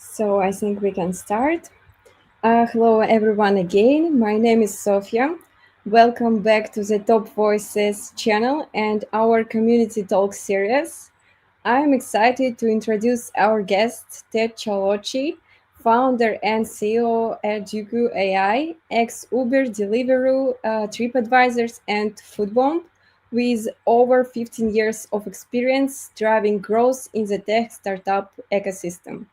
So I think we can start. Hello, everyone, again. My name is Sofia. Welcome back to the Top Voices channel and our community talk series. I am excited to introduce our guest, Ted Chalouhi, founder and CEO at Duku AI, ex Uber, Deliveroo, Tripadvisors, and Foodbomb, with over 15 years of experience driving growth in the tech startup ecosystem.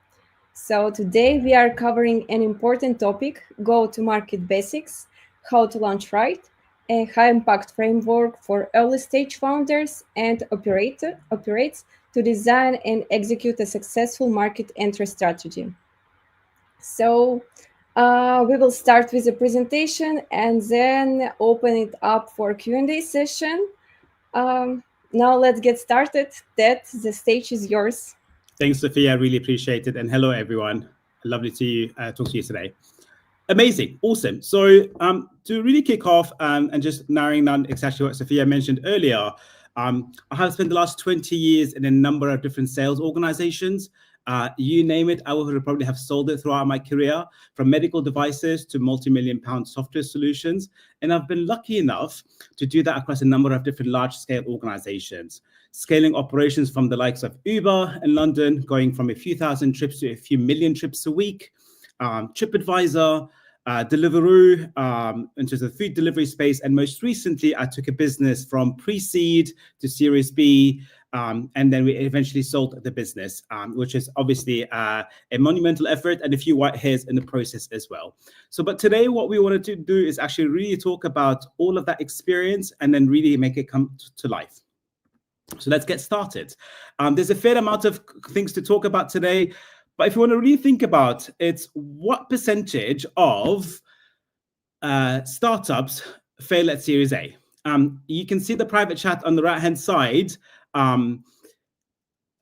So, today we are covering an important topic, go to market basics, how to launch right, a high impact framework for early stage founders and operates to design and execute a successful market entry strategy. So, we will start with a presentation and then open it up for Q&A session. Um, Now let's get started. Ted, the stage is yours. Thanks, Sophia. I really appreciate it. And hello, everyone. Lovely to talk to you today. Amazing. Awesome. So to really kick off and just narrowing down exactly what Sophia mentioned earlier, I have spent the last 20 years in a number of different sales organizations. You name it, I would probably have sold it throughout my career, from medical devices to multi-million-pound software solutions. And I've been lucky enough to do that across a number of different large-scale organizations, scaling operations from the likes of Uber in London, going from a few thousand trips to a few million trips a week, Tripadvisor, Deliveroo, into the food delivery space. And most recently, I took a business from pre-seed to Series B, and then we eventually sold the business, which is obviously a monumental effort and a few white hairs in the process as well. But today, what we wanted to do is actually really talk about all of that experience and then really make it come to life. So let's get started. There's a fair amount of things to talk about today. But if you want to really think about it, what percentage of startups fail at Series A? You can see the private chat on the right-hand side.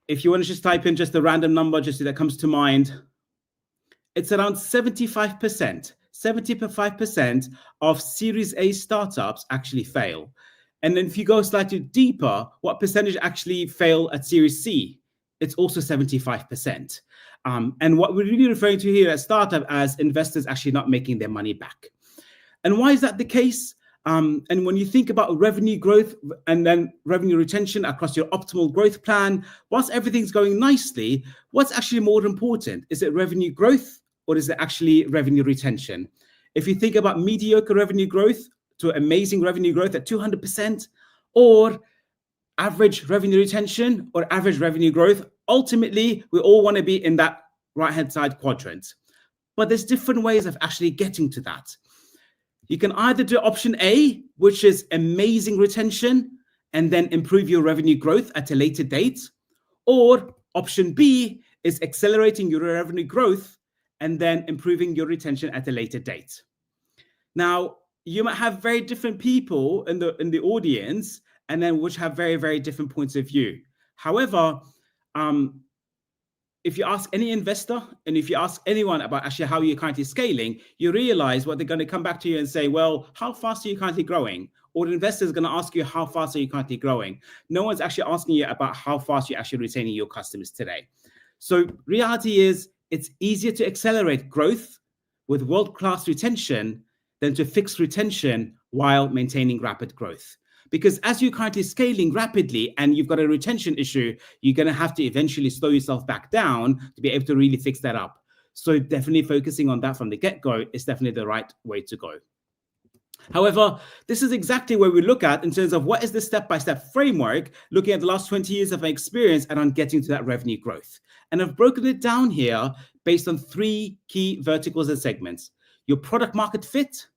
If you want to just type in just a random number, just that comes to mind, it's around 75%. 75% of Series A startups actually fail. And then if you go slightly deeper, what percentage actually fail at Series C? It's also 75%. And what we're really referring to here at startup as investors actually not making their money back. And why is that the case? And when you think about revenue growth and then revenue retention across your optimal growth plan, whilst everything's going nicely, what's actually more important? Is it revenue growth or is it actually revenue retention? If you think about mediocre revenue growth to amazing revenue growth at 200%, or average revenue retention or average revenue growth, ultimately, we all want to be in that right-hand side quadrant. But there's different ways of actually getting to that. You can either do option A, which is amazing retention, and then improve your revenue growth at a later date. Or option B is accelerating your revenue growth and then improving your retention at a later date. Now, you might have very different people in the audience, and then which have very, very different points of view. However, if you ask any investor and if you ask anyone about actually how you're currently scaling, you realize what they're going to come back to you and say, well, how fast are you currently growing? Or the investor is going to ask you, how fast are you currently growing? No one's actually asking you about how fast you're actually retaining your customers today. So reality is it's easier to accelerate growth with world-class retention than to fix retention while maintaining rapid growth. Because as you're currently scaling rapidly and you've got a retention issue, you're going to have to eventually slow yourself back down to be able to really fix that up. So definitely focusing on that from the get-go is definitely the right way to go. However, this is exactly where we look at in terms of what is the step-by-step framework, looking at the last 20 years of my experience and on getting to that revenue growth. And I've broken it down here based on 3 key verticals and segments: your product market fit,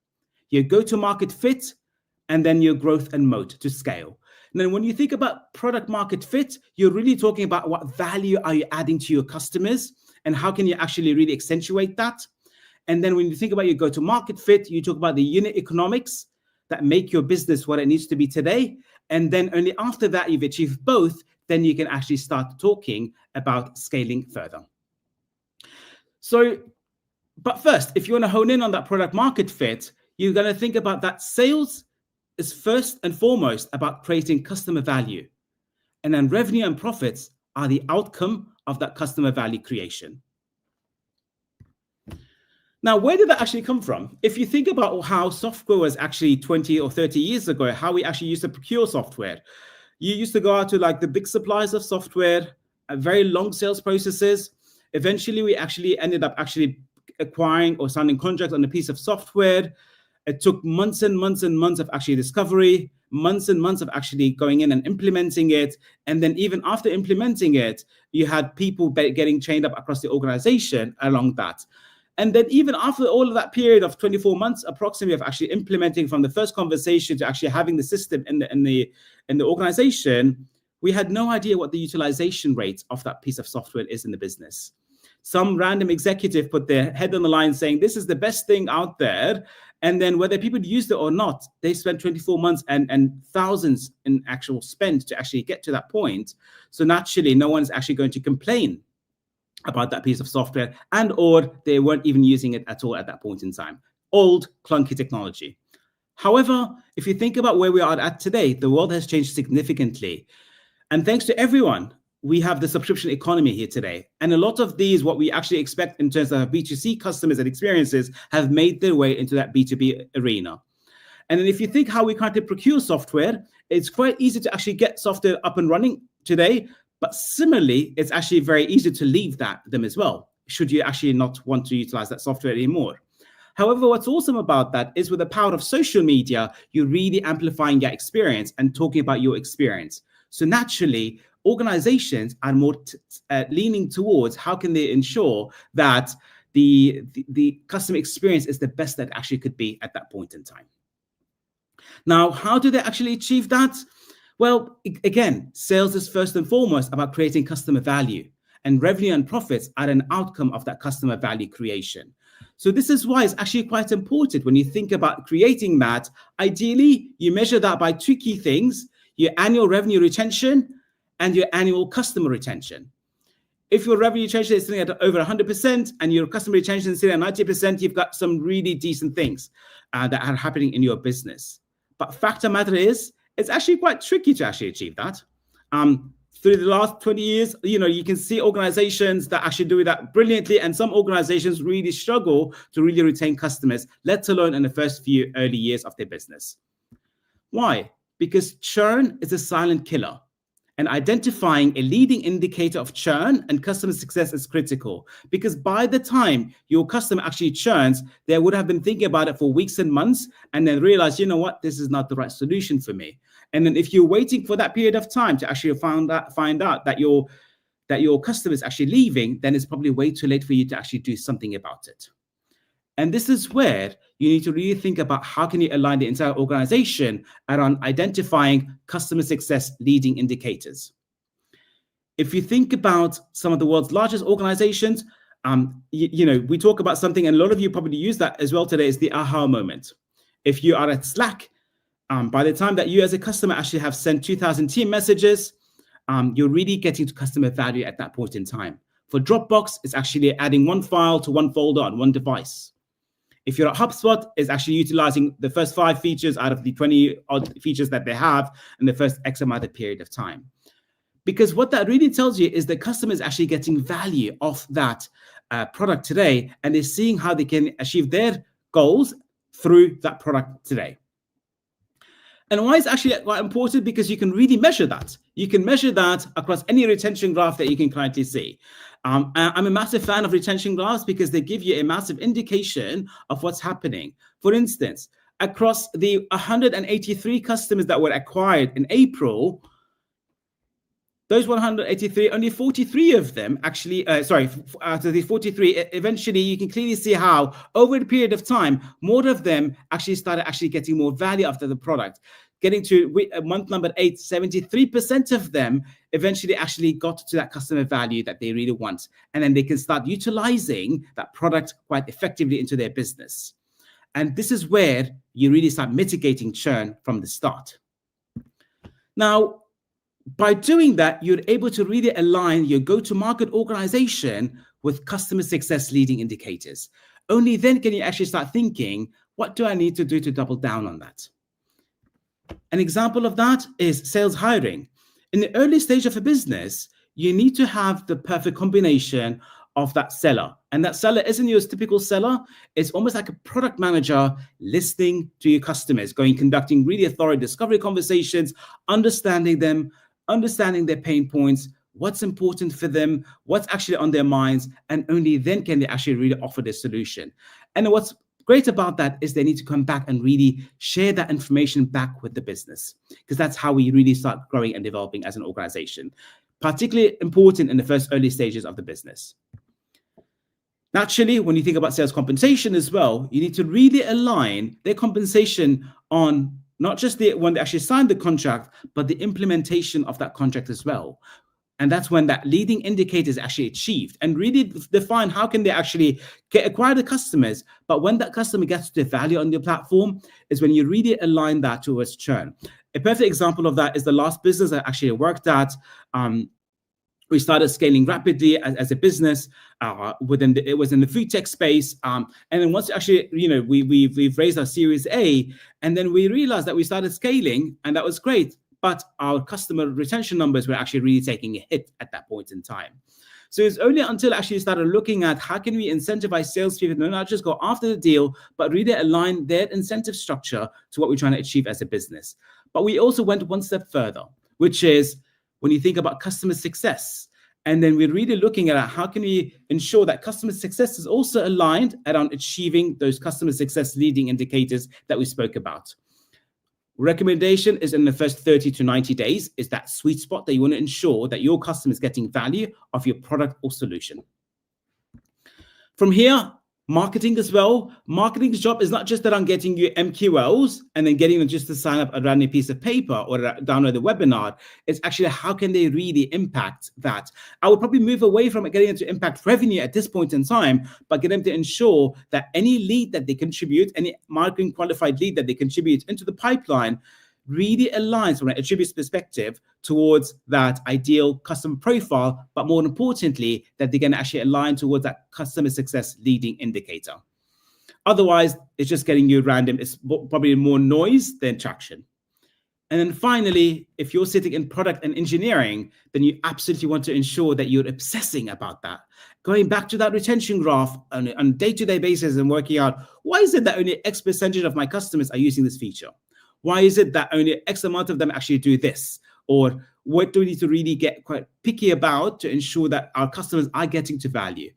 your go-to-market fit, and then your growth and moat to scale. And then when you think about product market fit, you're really talking about what value are you adding to your customers and how can you actually really accentuate that. And then when you think about your go-to-market fit, you talk about the unit economics that make your business what it needs to be today. And then only after that, you've achieved both, then you can actually start talking about scaling further. But first, if you want to hone in on that product market fit, you're going to think about that sales is first and foremost about creating customer value. And then revenue and profits are the outcome of that customer value creation. Now, where did that actually come from? If you think about how software was actually 20 or 30 years ago, how we actually used to procure software, you used to go out to like the big suppliers of software, very long sales processes. Eventually, we actually ended up actually acquiring or signing contracts on a piece of software. It took months and months and months of actually discovery, months and months of actually going in and implementing it. And then even after implementing it, you had people getting trained up across the organization along that. And then even after all of that period of 24 months approximately of actually implementing from the first conversation to actually having the system in the organization, we had no idea what the utilization rate of that piece of software is in the business. Some random executive put their head on the line saying, this is the best thing out there. And then whether people used it or not, they spent 24 months and thousands in actual spend to actually get to that point. So naturally, no one's actually going to complain about that piece of software, and or they weren't even using it at all at that point in time. Old, clunky technology. However, if you think about where we are at today, the world has changed significantly. And thanks to everyone, we have the subscription economy here today. And a lot of these, what we actually expect in terms of B2C customers and experiences, have made their way into that B2B arena. And then if you think how we currently procure software, it's quite easy to actually get software up and running today. But similarly, it's actually very easy to leave them as well, should you actually not want to utilize that software anymore. However, what's awesome about that is with the power of social media, you're really amplifying your experience and talking about your experience. So naturally, organizations are more leaning towards how can they ensure that the customer experience is the best that actually could be at that point in time. Now, how do they actually achieve that? Well, again, sales is first and foremost about creating customer value, and revenue and profits are an outcome of that customer value creation. So this is why it's actually quite important when you think about creating that. Ideally, you measure that by two key things: your annual revenue retention and your annual customer retention. If your revenue retention is sitting at over 100% and your customer retention is sitting at 90%, you've got some really decent things that are happening in your business. But fact of the matter is, it's actually quite tricky to actually achieve that. Through the last 20 years, you can see organizations that actually do that brilliantly, and some organizations really struggle to really retain customers, let alone in the first few early years of their business. Why? Because churn is a silent killer. And identifying a leading indicator of churn and customer success is critical, because by the time your customer actually churns, they would have been thinking about it for weeks and months and then realize, you know what, this is not the right solution for me. And then if you're waiting for that period of time to actually find out that your customer is actually leaving, then it's probably way too late for you to actually do something about it. And this is where you need to really think about how can you align the entire organization around identifying customer success leading indicators. If you think about some of the world's largest organizations, we talk about something, and a lot of you probably use that as well today, is the aha moment. If you are at Slack, by the time that you as a customer actually have sent 2,000 team messages, you're really getting to customer value at that point in time. For Dropbox, it's actually adding one file to one folder on one device. If you're at HubSpot, it's actually utilizing the first 5 features out of the 20 odd features that they have in the first X amount of period of time. Because what that really tells you is the customer is actually getting value off that product today, and they're seeing how they can achieve their goals through that product today. And why it's actually quite important? Because you can really measure that. You can measure that across any retention graph that you can currently see. I'm a massive fan of retention graphs because they give you a massive indication of what's happening. For instance, across the 183 customers that were acquired in April, those 183, only 43 of them actually, out of the 43, eventually you can clearly see how over a period of time, more of them actually started actually getting more value after the product. Getting to month number 8, 73% of them eventually actually got to that customer value that they really want. And then they can start utilizing that product quite effectively into their business. And this is where you really start mitigating churn from the start. Now, by doing that, you're able to really align your go-to-market organization with customer success leading indicators. Only then can you actually start thinking, what do I need to do to double down on that? An example of that is sales hiring. In the early stage of a business, you need to have the perfect combination of that seller. And that seller isn't your typical seller. It's almost like a product manager listening to your customers, conducting really thorough discovery conversations, understanding them, understanding their pain points, what's important for them, what's actually on their minds, and only then can they actually really offer the solution. And what's great about that is they need to come back and really share that information back with the business, because that's how we really start growing and developing as an organization, particularly important in the first early stages of the business. Naturally, when you think about sales compensation as well, you need to really align their compensation on not just when they actually signed the contract, but the implementation of that contract as well. And that's when that leading indicator is actually achieved, and really define how can they actually acquire the customers. But when that customer gets to the value on your platform is when you really align that towards churn. A perfect example of that is the last business I actually worked at. We started scaling rapidly as a business. It was in the food tech space, and then once actually, we've raised our Series A, and then we realized that we started scaling, and that was great. But our customer retention numbers were actually really taking a hit at that point in time. So it's only until actually started looking at how can we incentivize salespeople to not just go after the deal, but really align their incentive structure to what we're trying to achieve as a business. But we also went one step further, which is when you think about customer success. And then we're really looking at how can we ensure that customer success is also aligned around achieving those customer success leading indicators that we spoke about. Recommendation is in the first 30 to 90 days is that sweet spot that you want to ensure that your customer is getting value of your product or solution. From here, marketing as well. Marketing's job is not just around getting you MQLs and then getting them just to sign up around a piece of paper or download the webinar. It's actually how can they really impact that. I would probably move away from getting them to impact revenue at this point in time, but get them to ensure that any lead that they contribute, any marketing qualified lead that they contribute into the pipeline really aligns from an attributes perspective towards that ideal customer profile, but more importantly, that they can actually align towards that customer success leading indicator. Otherwise, it's just getting you random. It's probably more noise than traction. And then finally, if you're sitting in product and engineering, then you absolutely want to ensure that you're obsessing about that. Going back to that retention graph on a day-to-day basis and working out, why is it that only X percentage of my customers are using this feature? Why is it that only X amount of them actually do this? Or what do we need to really get quite picky about to ensure that our customers are getting to value?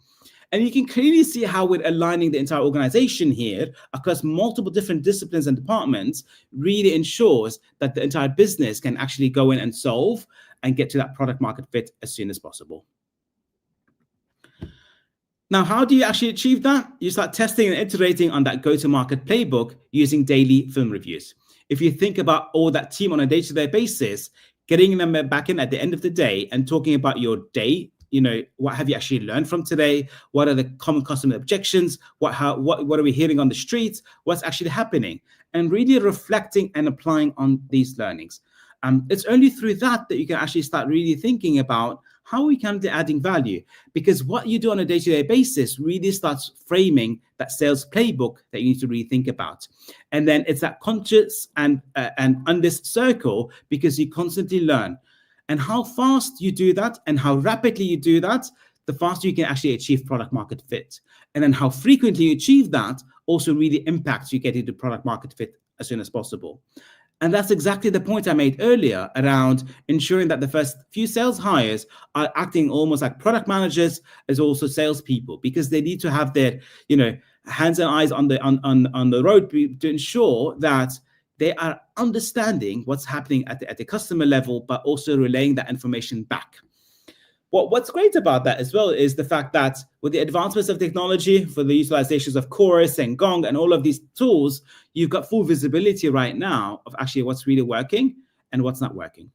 And you can clearly see how we're aligning the entire organization here across multiple different disciplines and departments really ensures that the entire business can actually go in and solve and get to that product market fit as soon as possible. Now, how do you actually achieve that? You start testing and iterating on that go-to-market playbook using daily film reviews. If you think about all that team on a day-to-day basis, getting them back in at the end of the day and talking about your day, what have you actually learned from today? What are the common customer objections? What are we hearing on the streets? What's actually happening? And really reflecting and applying on these learnings. It's only through that you can actually start really thinking about how we can be adding value, because what you do on a day-to-day basis really starts framing that sales playbook that you need to really think about. And then it's that conscious and on this circle, because you constantly learn. And how fast you do that and how rapidly you do that, the faster you can actually achieve product market fit. And then how frequently you achieve that also really impacts you getting to product market fit as soon as possible. And that's exactly the point I made earlier around ensuring that the first few sales hires are acting almost like product managers as also salespeople, because they need to have their, hands and eyes on the road to ensure that they are understanding what's happening at the customer level, but also relaying that information back. What's great about that as well is the fact that with the advancements of technology for the utilizations of Chorus and Gong and all of these tools, you've got full visibility right now of actually what's really working and what's not working.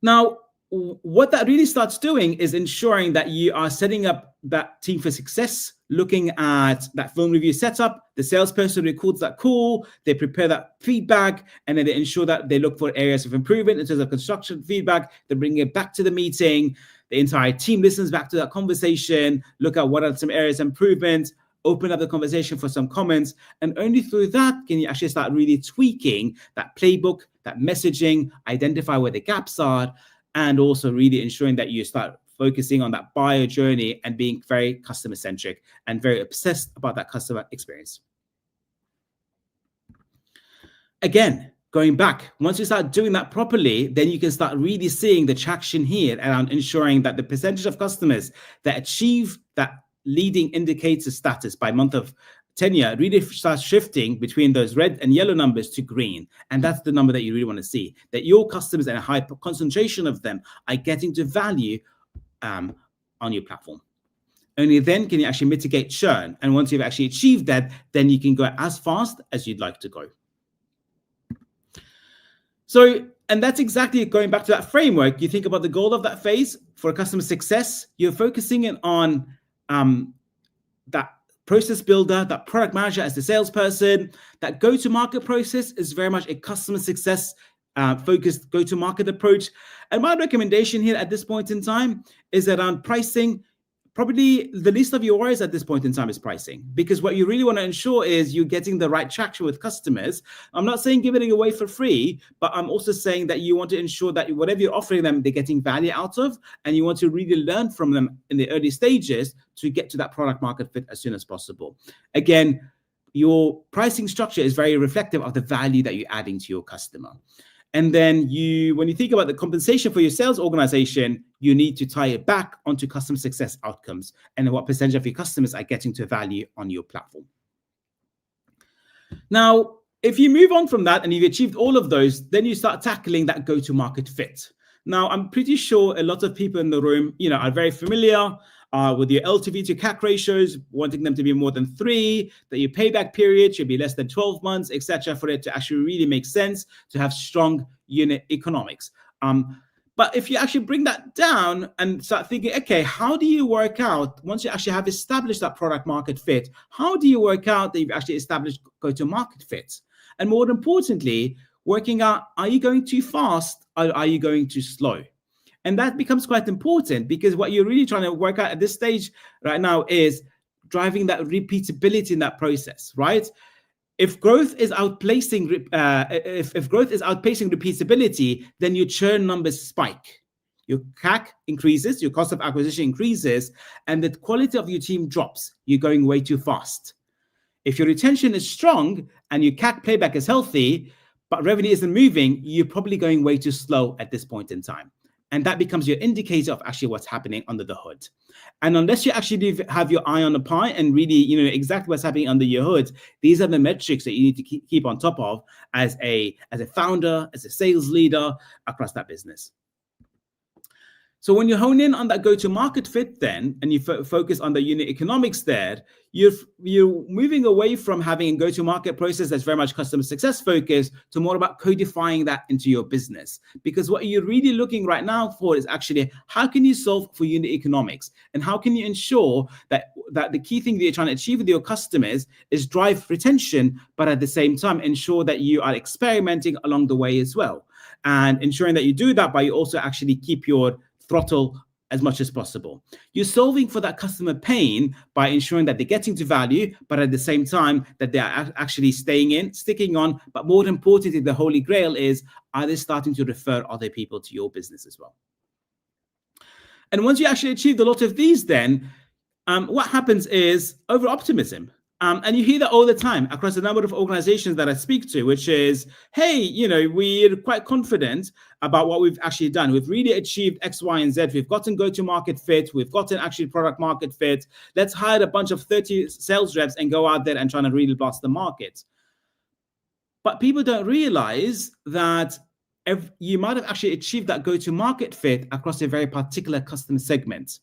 Now, what that really starts doing is ensuring that you are setting up that team for success, looking at that film review setup. The salesperson records that call, they prepare that feedback, and then they ensure that they look for areas of improvement in terms of construction feedback. They bring it back to the meeting. The entire team listens back to that conversation, look at what are some areas of improvement, open up the conversation for some comments. And only through that can you actually start really tweaking that playbook, that messaging, identify where the gaps are, and also really ensuring that you start focusing on that buyer journey and being very customer centric and very obsessed about that customer experience. Again, going back, once you start doing that properly, then you can start really seeing the traction here around ensuring that the percentage of customers that achieve that leading indicator status by month of tenure really starts shifting between those red and yellow numbers to green. And that's the number that you really want to see, that your customers and a high concentration of them are getting to value on your platform. Only then can you actually mitigate churn. And once you've actually achieved that, then you can go as fast as you'd like to go. So, and that's exactly going back to that framework. You think about the goal of that phase for customer success, you're focusing in on that process builder, that product manager as the salesperson. That go-to-market process is very much a customer success focused go-to-market approach. And my recommendation here at this point in time is around pricing. Probably the least of your worries at this point in time is pricing, because what you really want to ensure is you're getting the right traction with customers. I'm not saying giving it away for free, but I'm also saying that you want to ensure that whatever you're offering them, they're getting value out of, and you want to really learn from them in the early stages to get to that product market fit as soon as possible. Again, your pricing structure is very reflective of the value that you're adding to your customer. And then when you think about the compensation for your sales organization, you need to tie it back onto customer success outcomes and what percentage of your customers are getting to value on your platform. Now, if you move on from that and you've achieved all of those, then you start tackling that go-to-market fit. Now, I'm pretty sure a lot of people in the room, are very familiar with your LTV to CAC ratios, wanting them to be more than 3, that your payback period should be less than 12 months, etc., for it to actually really make sense to have strong unit economics. But if you actually bring that down and start thinking, okay, how do you work out, once you actually have established that product market fit, how do you work out that you've actually established go-to-market fit? And more importantly, working out, are you going too fast or are you going too slow? And that becomes quite important, because what you're really trying to work out at this stage right now is driving that repeatability in that process, right? If growth is outpacing repeatability, then your churn numbers spike. Your CAC increases, your cost of acquisition increases, and the quality of your team drops. You're going way too fast. If your retention is strong and your CAC payback is healthy, but revenue isn't moving, you're probably going way too slow at this point in time. And that becomes your indicator of actually what's happening under the hood. And unless you actually have your eye on the pie and really, exactly what's happening under your hood, these are the metrics that you need to keep on top of as a founder, as a sales leader across that business. So when you hone in on that go-to-market fit then, and you focus on the unit economics there, you're moving away from having a go-to-market process that's very much customer success focused to more about codifying that into your business. Because what you're really looking right now for is actually, how can you solve for unit economics? And how can you ensure that the key thing that you're trying to achieve with your customers is drive retention, but at the same time, ensure that you are experimenting along the way as well. And ensuring that you do that by you also actually keep your throttle as much as possible. You're solving for that customer pain by ensuring that they're getting to value, but at the same time that they are actually sticking on. But more importantly, the holy grail is, are they starting to refer other people to your business as well? And once you actually achieve a lot of these, then what happens is over optimism. And you hear that all the time across a number of organizations that I speak to, which is, hey, we're quite confident about what we've actually done. We've really achieved X, Y, and Z. We've gotten go-to-market fit. We've gotten actually product market fit. Let's hire a bunch of 30 sales reps and go out there and try to really blast the market. But people don't realize that you might have actually achieved that go-to-market fit across a very particular customer segment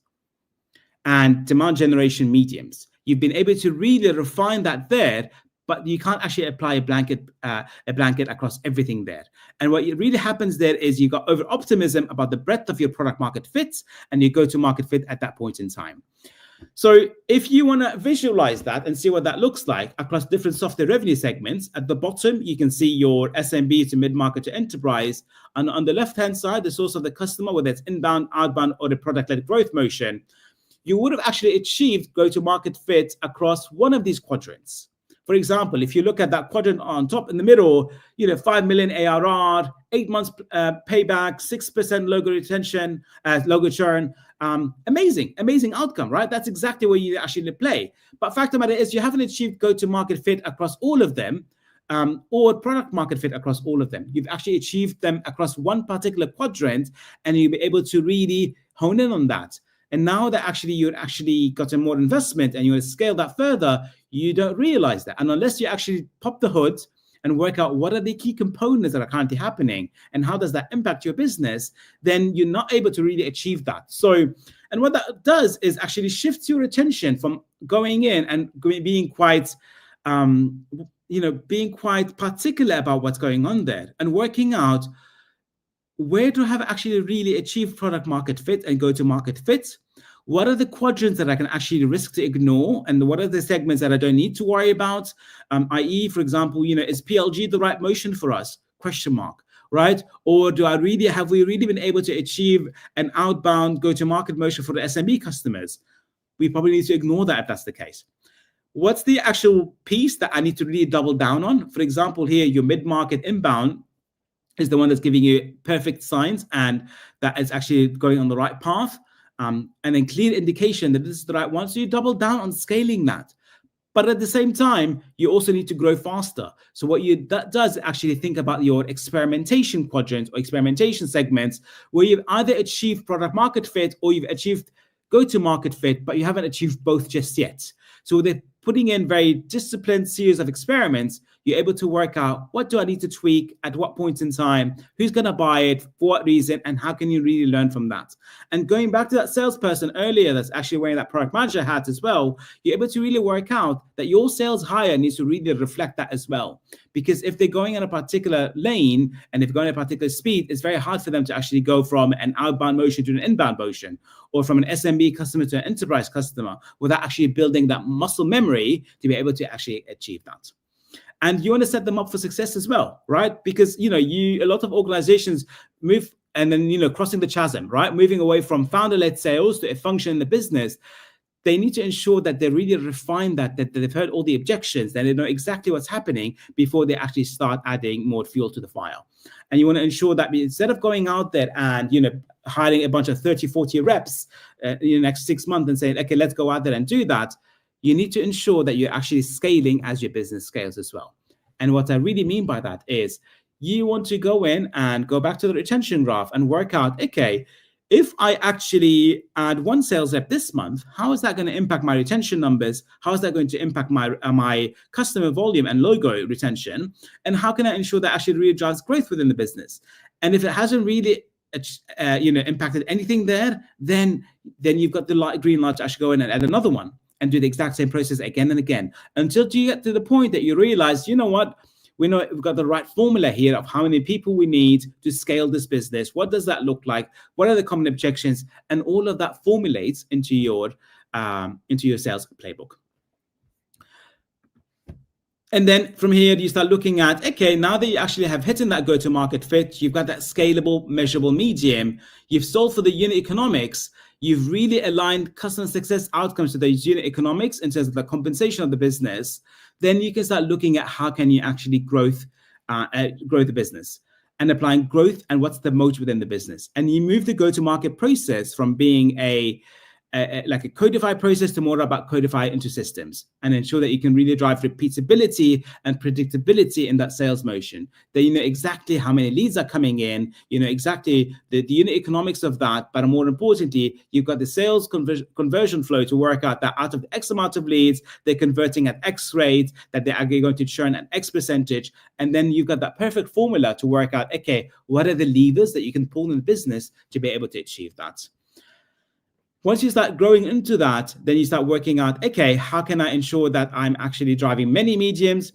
and demand generation mediums. You've been able to really refine that there, but you can't actually apply a blanket across everything there. And what really happens there is you got over optimism about the breadth of your product market fits and your go-to-market fit at that point in time. So if you want to visualize that and see what that looks like across different software revenue segments, at the bottom, you can see your SMB to mid-market to enterprise. And on the left-hand side, the source of the customer, whether it's inbound, outbound, or the product-led growth motion, you would have actually achieved go-to-market fit across one of these quadrants. For example, if you look at that quadrant on top in the middle, 5 million ARR, 8 months payback, 6% logo retention, logo churn. Amazing outcome, right? That's exactly where you actually play. But fact of the matter is, you haven't achieved go-to-market fit across all of them, or product market fit across all of them. You've actually achieved them across one particular quadrant, and you'll be able to really hone in on that. And now that you're actually gotten more investment and you want to scale that further, you don't realize that. And unless you actually pop the hood and work out what are the key components that are currently happening and how does that impact your business, then you're not able to really achieve that. So, and what that does is actually shifts your attention from going in and being quite, being quite particular about what's going on there and working out where to have actually really achieved product market fit and go to market fit. What are the quadrants that I can actually risk to ignore? And what are the segments that I don't need to worry about? I.e., for example, is PLG the right motion for us? Question mark, right? Or have we really been able to achieve an outbound go-to-market motion for the SMB customers? We probably need to ignore that if that's the case. What's the actual piece that I need to really double down on? For example, here, your mid-market inbound is the one that's giving you perfect signs and that it's actually going on the right path. And then clear indication that this is the right one. So you double down on scaling that. But at the same time, you also need to grow faster. So what that does actually think about your experimentation quadrants or experimentation segments where you've either achieved product market fit or you've achieved go-to-market fit, but you haven't achieved both just yet. So they're putting in very disciplined series of experiments. You're able to work out what do I need to tweak at what point in time, who's going to buy it, for what reason, and how can you really learn from that? And going back to that salesperson earlier that's actually wearing that product manager hat as well, you're able to really work out that your sales hire needs to really reflect that as well. Because if they're going in a particular lane and if they're going at a particular speed, it's very hard for them to actually go from an outbound motion to an inbound motion or from an SMB customer to an enterprise customer without actually building that muscle memory to be able to actually achieve that. And you want to set them up for success as well, right? Because, a lot of organizations move and then, crossing the chasm, right? Moving away from founder-led sales to a function in the business. They need to ensure that they really refine that they've heard all the objections, that they know exactly what's happening before they actually start adding more fuel to the fire. And you want to ensure that instead of going out there and, hiring a bunch of 30, 40 reps in the next 6 months and saying, okay, let's go out there and do that, you need to ensure that you're actually scaling as your business scales as well. And what I really mean by that is you want to go in and go back to the retention graph and work out, okay, if I actually add one sales rep this month, how is that going to impact my retention numbers? How is that going to impact my customer volume and logo retention? And how can I ensure that actually really drives growth within the business? And if it hasn't really impacted anything there, then you've got the green light to actually go in and add another one and do the exact same process again and again until you get to the point that you realize, you know what, we know we've got the right formula here of how many people we need to scale this business. What does that look like? What are the common objections? And all of that formulates into your sales playbook. And then from here, you start looking at, okay, now that you actually have hit in that go-to-market fit, you've got that scalable, measurable medium, you've solved for the unit economics, you've really aligned customer success outcomes to those unit economics in terms of the compensation of the business, then you can start looking at how can you actually grow the business and applying growth and what's the moat within the business. And you move the go-to-market process from being like a codified process to more about codify into systems and ensure that you can really drive repeatability and predictability in that sales motion. That you know exactly how many leads are coming in, you know exactly the unit economics of that, but more importantly, you've got the sales conversion flow to work out that out of X amount of leads, they're converting at X rate, that they're going to churn at X percentage. And then you've got that perfect formula to work out, okay, what are the levers that you can pull in the business to be able to achieve that? Once you start growing into that, then you start working out, okay, how can I ensure that I'm actually driving many mediums,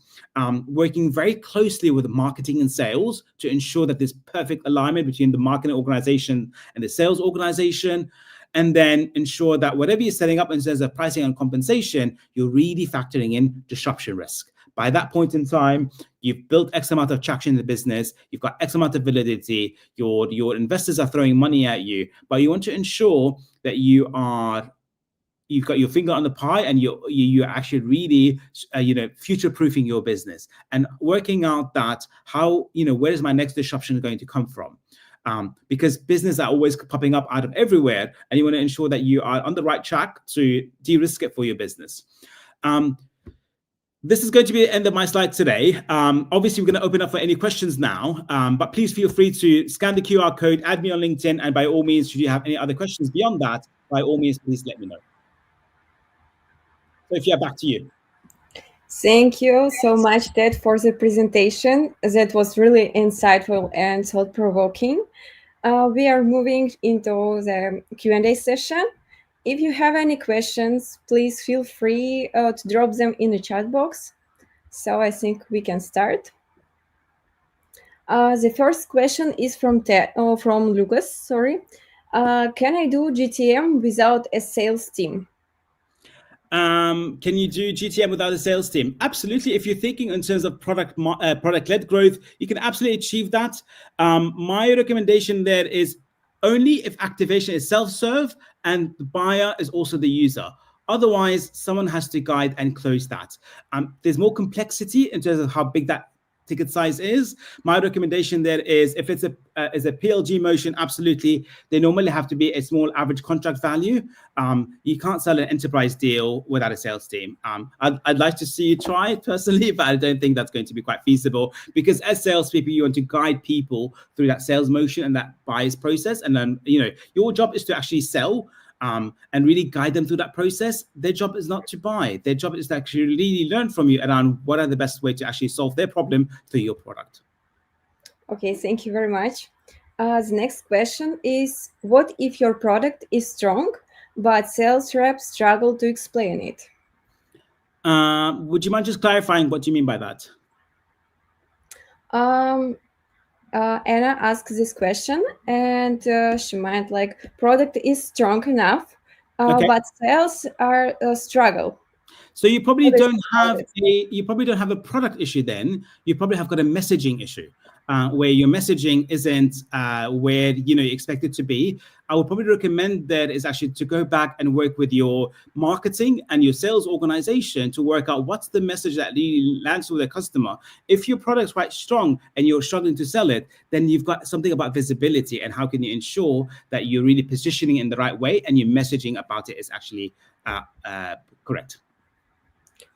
working very closely with marketing and sales to ensure that there's perfect alignment between the marketing organization and the sales organization, and then ensure that whatever you're setting up in terms of pricing and compensation, you're really factoring in disruption risk. By that point in time, you've built X amount of traction in the business, you've got X amount of validity, your investors are throwing money at you, but you want to ensure that you are you've got your finger on the pie, and you're actually really future proofing your business and working out that how where is my next disruption going to come from. Because business are always popping up out of everywhere, and you want to ensure that you are on the right track to de-risk it for your business. This is going to be the end of my slide today. Obviously, we're going to open up for any questions now, but please feel free to scan the QR code, add me on LinkedIn, and by all means, should you have any other questions beyond that, by all means, please let me know. So if you're back to you. Thank you so much, Ted, for the presentation. That was really insightful and thought-provoking. We are moving into the Q&A session. If you have any questions, please feel free to drop them in the chat box. So I think we can start. The first question is from Lucas. Sorry. Can I do GTM without a sales team? Can you do GTM without a sales team? Absolutely. If you're thinking in terms of product-led growth, you can absolutely achieve that. My recommendation there is only if activation is self-serve and the buyer is also the user. Otherwise, someone has to guide and close that. There's more complexity in terms of how big that ticket size is. My recommendation there is if it's a PLG motion, absolutely. They normally have to be a small average contract value. You can't sell an enterprise deal without a sales team. I'd like to see you try it personally, but I don't think that's going to be quite feasible, because as salespeople, you want to guide people through that sales motion and that buyer's process. And then, your job is to actually sell. And really guide them through that process. Their job is not to buy. Their job is to actually really learn from you around what are the best way to actually solve their problem through your product. Okay, thank you very much. The next question is, what if your product is strong, but sales reps struggle to explain it? Would you mind just clarifying what you mean by that? Anna asked this question, and she meant product is strong enough, Okay. but sales are struggle. So you probably don't have a product issue then. You probably have got a messaging issue. Where your messaging isn't where you expect it to be. I would probably recommend that is actually to go back and work with your marketing and your sales organization to work out what's the message that really lands with the customer. If your product's quite strong and you're struggling to sell it, then you've got something about visibility and how can you ensure that you're really positioning it in the right way and your messaging about it is actually correct.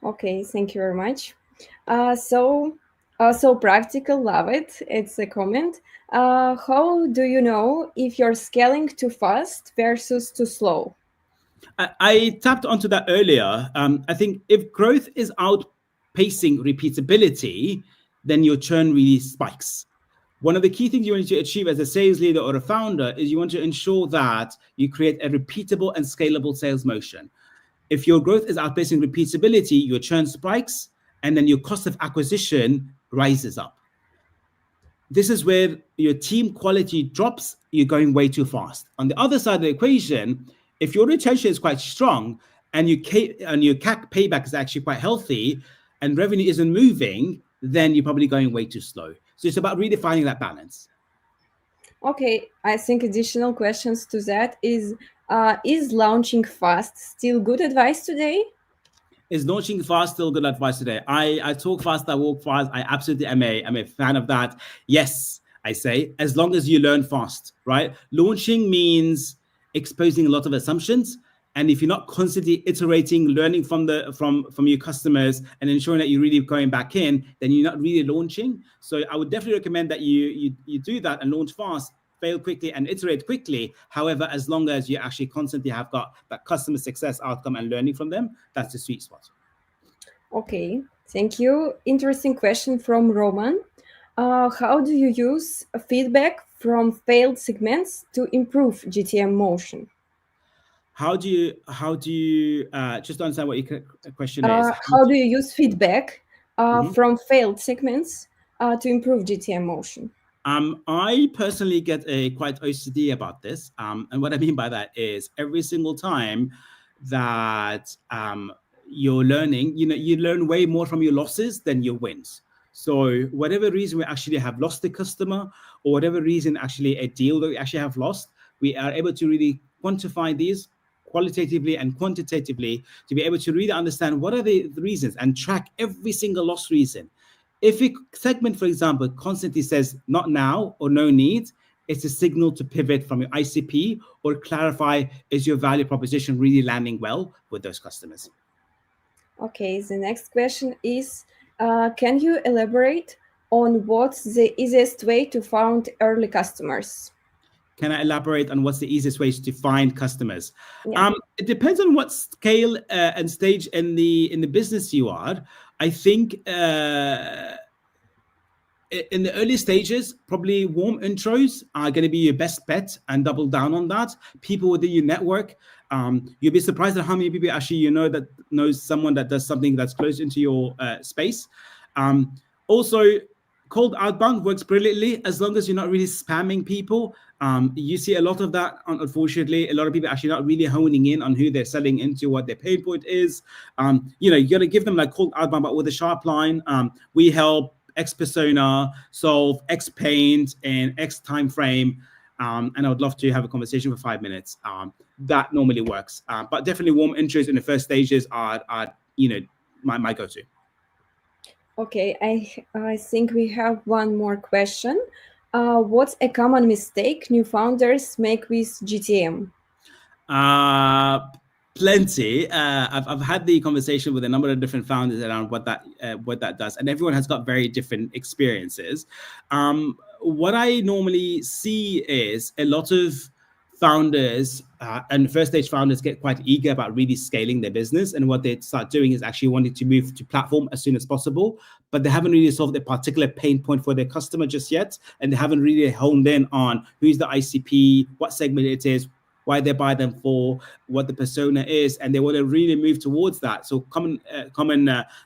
Okay, thank you very much. So practical, love it. It's a comment. How do you know if you're scaling too fast versus too slow? I tapped onto that earlier. I think if growth is outpacing repeatability, then your churn really spikes. One of the key things you want to achieve as a sales leader or a founder is you want to ensure that you create a repeatable and scalable sales motion. If your growth is outpacing repeatability, your churn spikes, and then your cost of acquisition rises up. This is where your team quality drops, you're going way too fast. On the other side of the equation, if your retention is quite strong and your CAC payback is actually quite healthy and revenue isn't moving, then you're probably going way too slow. So it's about redefining that balance. Okay, I think additional questions to that is launching fast still good advice today? Is launching fast still good advice today? I talk fast, I walk fast. I absolutely am a fan of that. Yes, I say, as long as you learn fast, right? Launching means exposing a lot of assumptions. And if you're not constantly iterating, learning from your customers and ensuring that you're really going back in, then you're not really launching. So I would definitely recommend that you do that and launch fast, fail quickly and iterate quickly. However, as long as you actually constantly have got that customer success outcome and learning from them, that's the sweet spot. Okay, thank you. Interesting question from Roman. How do you use feedback from failed segments to improve GTM motion? How do you just to understand what your question is? How do you use feedback from failed segments to improve GTM motion? I personally get quite OCD about this. And what I mean by that is every single time that you're learning, you learn way more from your losses than your wins. So whatever reason we actually have lost the customer, or whatever reason actually a deal that we actually have lost, we are able to really quantify these qualitatively and quantitatively to be able to really understand what are the reasons and track every single loss reason. If a segment, for example, constantly says not now or no need, it's a signal to pivot from your ICP or clarify, is your value proposition really landing well with those customers? Okay, the next question is, can you elaborate on what's the easiest way to find early customers? Can I elaborate on what's the easiest ways to find customers? Yeah. It depends on what scale and stage in the business you are. I think in the early stages, probably warm intros are going to be your best bet, and double down on that. People within your network, you'll be surprised at how many people actually that knows someone that does something that's close into your space. Also, cold outbound works brilliantly as long as you're not really spamming people. You see a lot of that, unfortunately. A lot of people actually not really honing in on who they're selling into, what their pain point is. You got to give them like cold outbound, but with a sharp line. We help X persona solve X paint in X time frame. And I would love to have a conversation for 5 minutes. That normally works. But definitely warm intros in the first stages are my go-to. Okay, I think we have one more question. What's a common mistake new founders make with GTM? Uh, Plenty. I've had the conversation with a number of different founders around what that does, and everyone has got very different experiences. What I normally see is a lot of founders and first stage founders get quite eager about really scaling their business, and what they start doing is actually wanting to move to platform as soon as possible, but they haven't really solved a particular pain point for their customer just yet, and they haven't really honed in on who's the ICP, what segment it is, why they buy them for, what the persona is, and they want to really move towards that. So common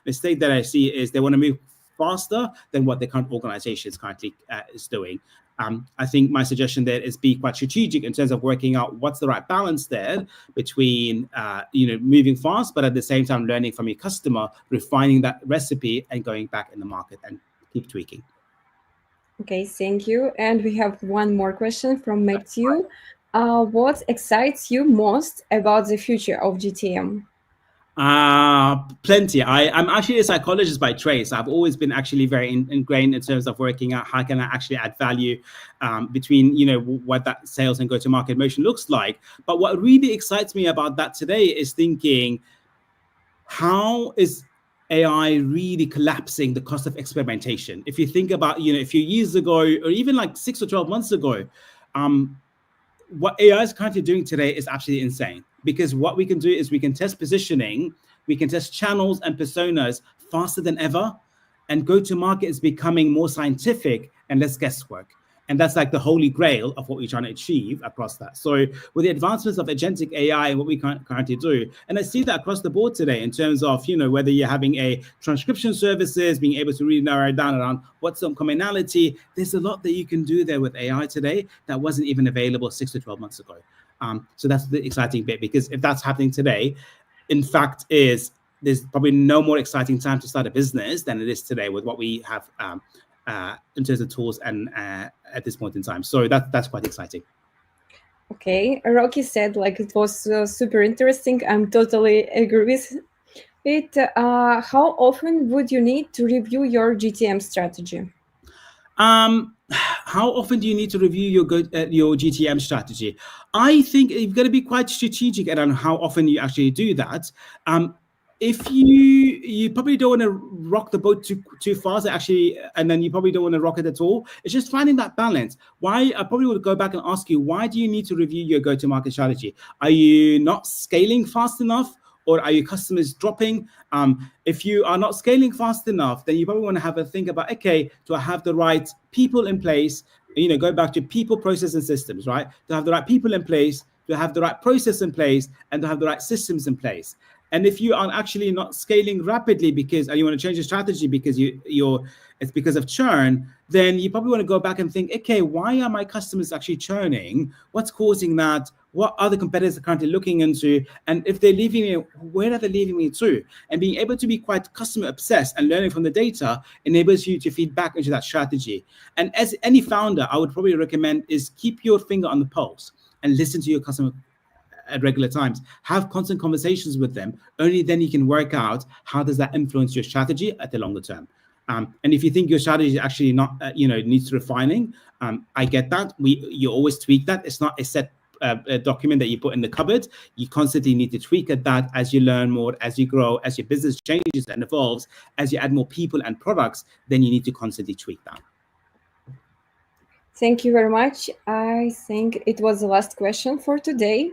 mistake that I see is they want to move faster than what the current organization is currently is doing. I think my suggestion there is be quite strategic in terms of working out what's the right balance there between moving fast, but at the same time learning from your customer, refining that recipe, and going back in the market and keep tweaking. Okay, thank you. And we have one more question from Matthew. What excites you most about the future of GTM? Plenty. I'm actually a psychologist by trade, so I've always been actually very ingrained in terms of working out how can I actually add value between what that sales and go-to-market motion looks like. But what really excites me about that today is thinking, how is AI really collapsing the cost of experimentation? If you think about a few years ago, or even like 6 or 12 months ago, what AI is currently doing today is absolutely insane, because what we can do is we can test positioning, we can test channels and personas faster than ever, and go to market is becoming more scientific and less guesswork. And that's like the holy grail of what we're trying to achieve across that. So with the advancements of agentic AI and what we currently do, and I see that across the board today in terms of, whether you're having a transcription services, being able to really narrow it down around what's some commonality, there's a lot that you can do there with AI today that wasn't even available 6 to 12 months ago. So that's the exciting bit, because if that's happening today, in fact, there's probably no more exciting time to start a business than it is today with what we have in terms of tools and at this point in time. So that's quite exciting. Okay, Rocky said like it was super interesting. I'm totally agree with it. How often would you need to review your GTM strategy? How often do you need to review your GTM strategy? I think you've got to be quite strategic around how often you actually do that. If you probably don't want to rock the boat too fast, actually, and then you probably don't want to rock it at all. It's just finding that balance. Why? I probably would go back and ask you, why do you need to review your go-to-market strategy? Are you not scaling fast enough, or are your customers dropping? If you are not scaling fast enough, then you probably want to have a think about, okay, do I have the right people in place? Go back to people, process, and systems, right? To have the right people in place, to have the right process in place, and to have the right systems in place. And if you are actually not scaling rapidly and you want to change your strategy because it's because of churn, then you probably want to go back and think, okay, why are my customers actually churning? What's causing that? What other competitors are currently looking into? And if they're leaving me, where are they leaving me to? And being able to be quite customer obsessed and learning from the data enables you to feed back into that strategy. And as any founder, I would probably recommend is keep your finger on the pulse and listen to your customer at regular times. Have constant conversations with them. Only then you can work out how does that influence your strategy at the longer term. And if you think your strategy is actually not, needs refining, I get that. You always tweak that. It's not a set a document that you put in the cupboard. You constantly need to tweak at that as you learn more, as you grow, as your business changes and evolves, as you add more people and products, then you need to constantly tweak that. Thank you very much. I think it was the last question for today.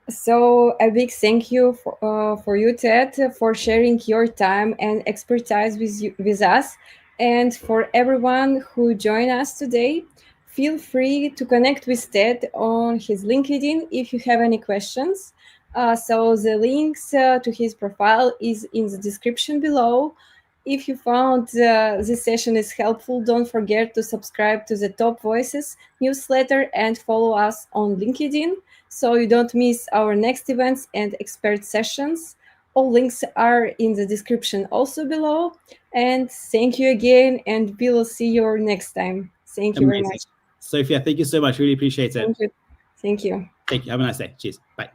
So a big thank you for you, Ted, for sharing your time and expertise with us, and for everyone who joined us today. Feel free to connect with Ted on his LinkedIn if you have any questions. So the links to his profile is in the description below. If you found this session is helpful, don't forget to subscribe to the Top Voices newsletter and follow us on LinkedIn so you don't miss our next events and expert sessions. All links are in the description also below. And thank you again, and we will see you next time. Thank you very Amazing. much. Sophia, thank you so much. Really appreciate it. Thank you. Thank you. Thank you. Have a nice day. Cheers. Bye.